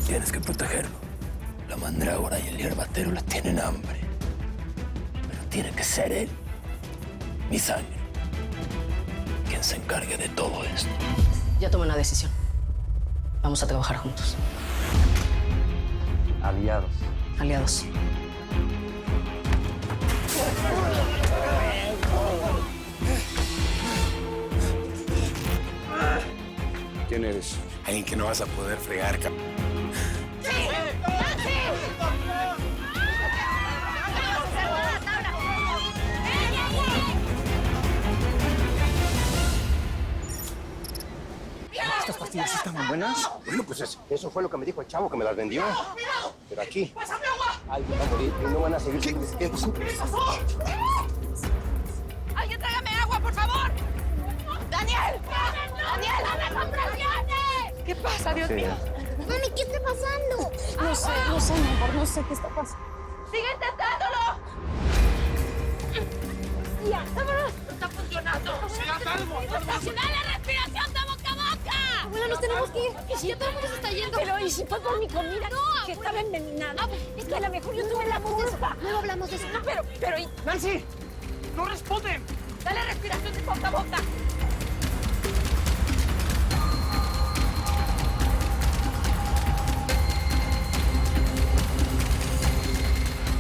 Tienes que protegerlo. La mandrágora y el hierbatero le tienen hambre. Pero tiene que ser él, mi sangre, quien se encargue de todo esto. Ya tomé una decisión. Vamos a trabajar juntos. Aliados. Aliados. ¿Quién eres? Alguien que no vas a poder fregar, ¿Estas pastillas están muy buenas? Bueno, pues eso fue lo que me dijo el chavo que me las vendió. Pero aquí alguien va a morir y no van a seguir resistiendo. ¡Alguien tráigame agua, por favor! ¡Daniel! ¡Daniel, dame compresiones! ¿Qué pasa, Dios mío? Mami, ¿qué está pasando? No sé, mi amor, no sé qué está pasando. ¡Sigue intentándolo! ¡Ya! ¡Vámonos! ¡No está funcionando! ¡Siga calmo! ¡Estacionar la respiración de boca a boca! Abuela, nos tenemos que ir. Ya todo el mundo se está yendo. Pero, ¿y si fue por mi comida? No, que abuela. estaba envenenada. Es que a lo mejor yo tuve la culpa. Luego hablamos de eso. No, pero... ¡Nancy! ¡No responden! ¡Dale respiración de boca a boca!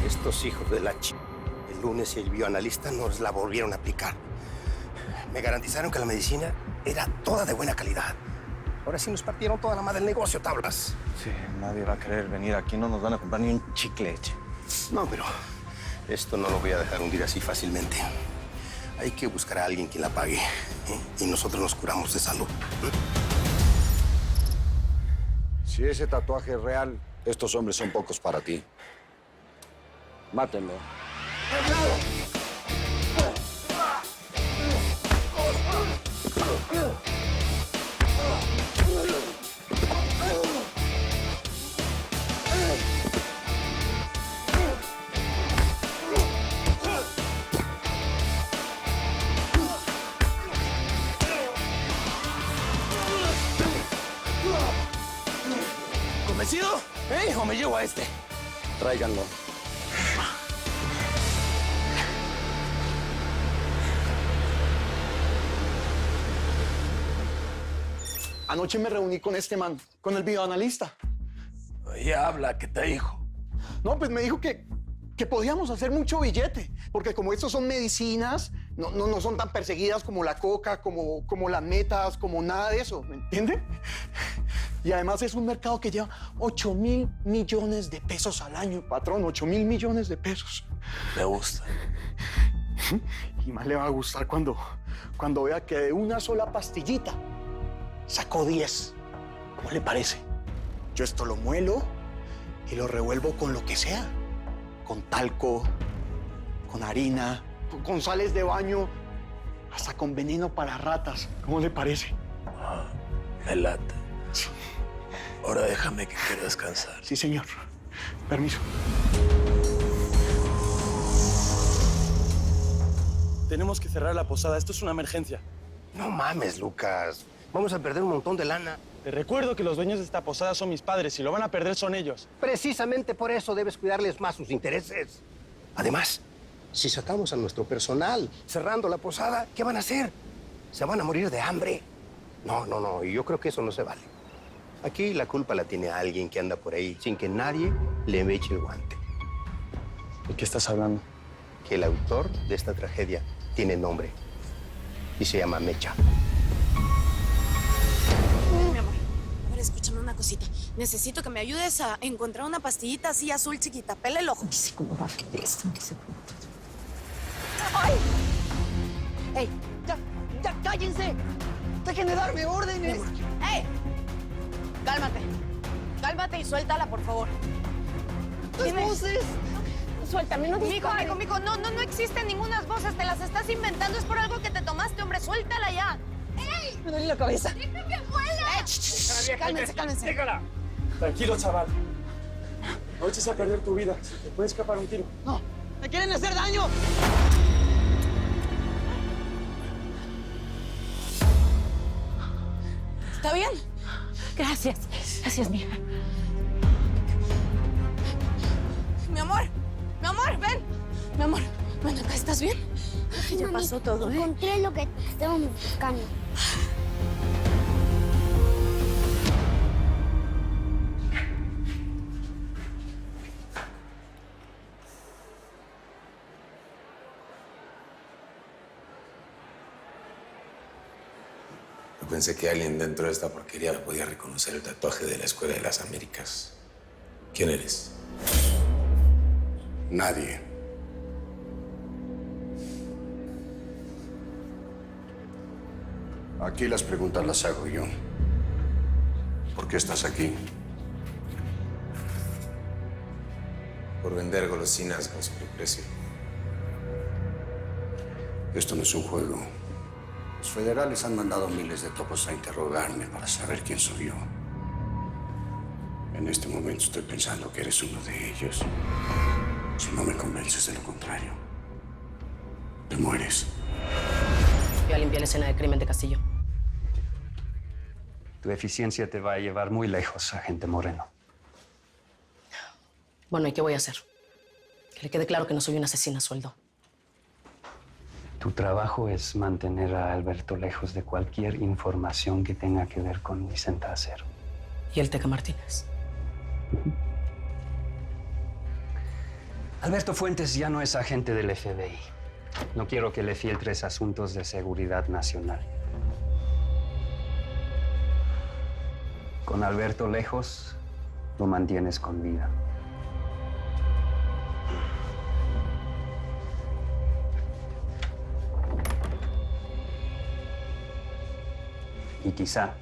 Estos hijos de la el lunes el bioanalista nos la volvieron a aplicar. Me garantizaron que la medicina era toda de buena calidad. Ahora sí nos partieron toda la madre del negocio, tablas. Sí, nadie va a querer venir aquí. No nos van a comprar ni un chicle. No, pero esto no lo voy a dejar hundir así fácilmente. Hay que buscar a alguien quien la pague, ¿eh? Y nosotros nos curamos de salud. Si ese tatuaje es real, estos hombres son pocos para ti. Mátenlo. ¿Convencido? ¿O me llevo a este? Tráiganlo. Anoche me reuní con este man, con el bioanalista. Oye, habla, ¿qué te dijo? No, pues me dijo que podíamos hacer mucho billete, porque como estos son medicinas, no son tan perseguidas como la coca, como las metas, como nada de eso, ¿me entiende? Y además es un mercado que lleva 8.000 millones de pesos al año, patrón, 8.000 millones de pesos. Me gusta. Y más le va a gustar cuando vea que de una sola pastillita sacó 10. ¿Cómo le parece? Yo esto lo muelo y lo revuelvo con lo que sea. Con talco, con harina, con sales de baño, hasta con veneno para ratas. ¿Cómo le parece? Me late. Ahora déjame que quiero descansar. Sí, señor. Permiso. Tenemos que cerrar la posada. Esto es una emergencia. No mames, Lucas. Vamos a perder un montón de lana. Te recuerdo que los dueños de esta posada son mis padres. Si lo van a perder son ellos. Precisamente por eso debes cuidarles más sus intereses. Además, si sacamos a nuestro personal cerrando la posada, ¿qué van a hacer? Se van a morir de hambre. No, y yo creo que eso no se vale. Aquí la culpa la tiene alguien que anda por ahí sin que nadie le eche el guante. ¿De qué estás hablando? Que el autor de esta tragedia tiene nombre y se llama Mecha. Mi amor, a ver, escúchame una cosita. Necesito que me ayudes a encontrar una pastillita así azul chiquita. Pela el ojo. No sé cómo va a querer esto. ¡Ay! ¡Ey! ¡Ya cállense! ¡Dejen de darme órdenes! ¡Ey! Cálmate. Cálmate y suéltala, por favor. ¡Las voces! Suéltame, no dispare. Mico, no existen ninguna voces. Te las estás inventando. Es por algo que te tomaste, hombre. Suéltala ya. ¡Ey! Me duele la cabeza. ¡Déjame vuela! Cálmense. Déjala. Tranquilo, chaval. No eches a perder tu vida. Te puede escapar un tiro. No, ¡Me quieren hacer daño! ¿Está bien? Gracias. Gracias, mija. Mi amor, ven. Mi amor, ven acá, ¿estás bien? Ya Mami, pasó todo, ¿eh? Encontré lo que estábamos buscando. Yo pensé que alguien dentro de esta porquería me podía reconocer el tatuaje de la Escuela de las Américas. ¿Quién eres? Nadie. Aquí las preguntas las hago yo. ¿Por qué estás aquí? Por vender golosinas con sobreprecio. Esto no es un juego. Los federales han mandado miles de topos a interrogarme para saber quién soy yo. En este momento estoy pensando que eres uno de ellos. Si no me convences de lo contrario, te mueres. Voy a limpiar la escena del crimen de Castillo. Tu eficiencia te va a llevar muy lejos, agente Moreno. Bueno, ¿y qué voy a hacer? Que le quede claro que no soy una asesina a sueldo. Tu trabajo es mantener a Alberto lejos de cualquier información que tenga que ver con Vicenta Acero. ¿Y el Teca Martínez? Alberto Fuentes ya no es agente del FBI. No quiero que le filtres asuntos de seguridad nacional. Con Alberto lejos, lo mantienes con vida. Y quizá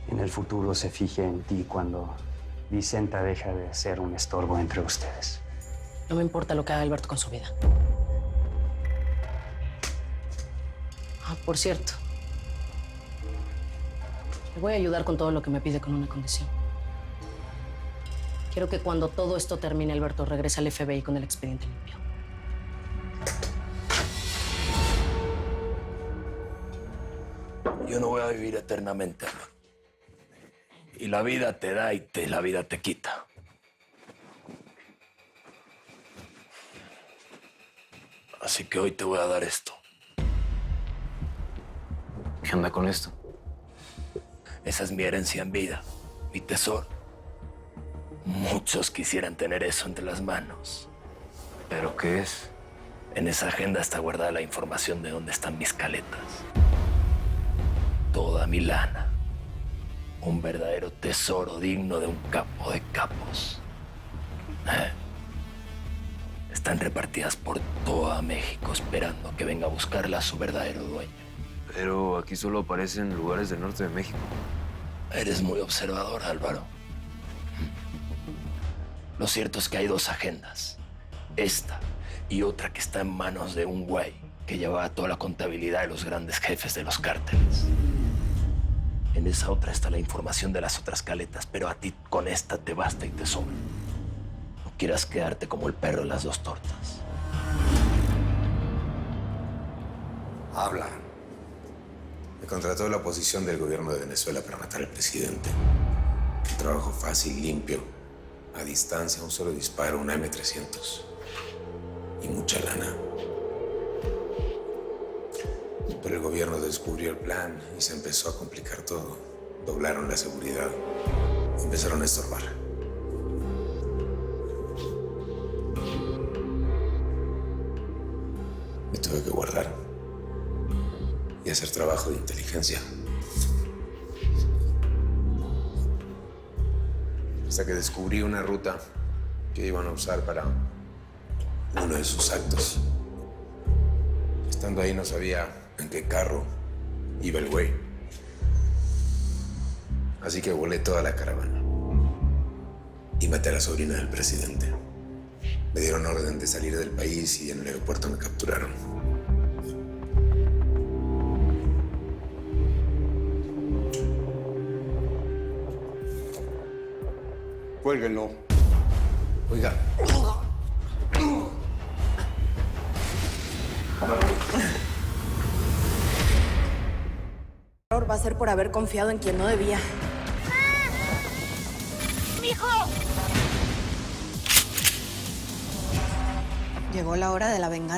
en el futuro se fije en ti cuando Vicenta deja de ser un estorbo entre ustedes. No me importa lo que haga Alberto con su vida. Ah, por cierto. Le voy a ayudar con todo lo que me pide con una condición. Quiero que cuando todo esto termine, Alberto regrese al FBI con el expediente limpio. Yo no voy a vivir eternamente, amor. Y la vida te da y la vida te quita. Así que hoy te voy a dar esto. ¿Qué onda con esto? Esa es mi herencia en vida, mi tesoro. Muchos quisieran tener eso entre las manos. ¿Pero qué es? En esa agenda está guardada la información de dónde están mis caletas. Toda mi lana. Un verdadero tesoro digno de un capo de capos. Están repartidas por toda México esperando a que venga a buscarla su verdadero dueño. Pero aquí solo aparecen lugares del norte de México. Eres muy observador, Álvaro. Lo cierto es que hay dos agendas. Esta y otra que está en manos de un güey que llevaba toda la contabilidad de los grandes jefes de los cárteles. En esa otra está la información de las otras caletas, pero a ti con esta te basta y te sobra. No quieras quedarte como el perro en las dos tortas. Habla. Me contrató la oposición del gobierno de Venezuela para matar al presidente. Un trabajo fácil, limpio. A distancia, un solo disparo, una M300. Y mucha lana. Pero el gobierno descubrió el plan y se empezó a complicar todo. Doblaron la seguridad. Empezaron a estorbar. Me tuve que guardar. Y hacer trabajo de inteligencia. Hasta que descubrí una ruta que iban a usar para uno de sus actos. Estando ahí no sabía en qué carro iba el güey. Así que volé toda la caravana. Y maté a la sobrina del presidente. Me dieron orden de salir del país y en el aeropuerto me capturaron. Cuélguenlo. Oiga. Va a ser por haber confiado en quien no debía. ¡Mijo! Llegó la hora de la venganza.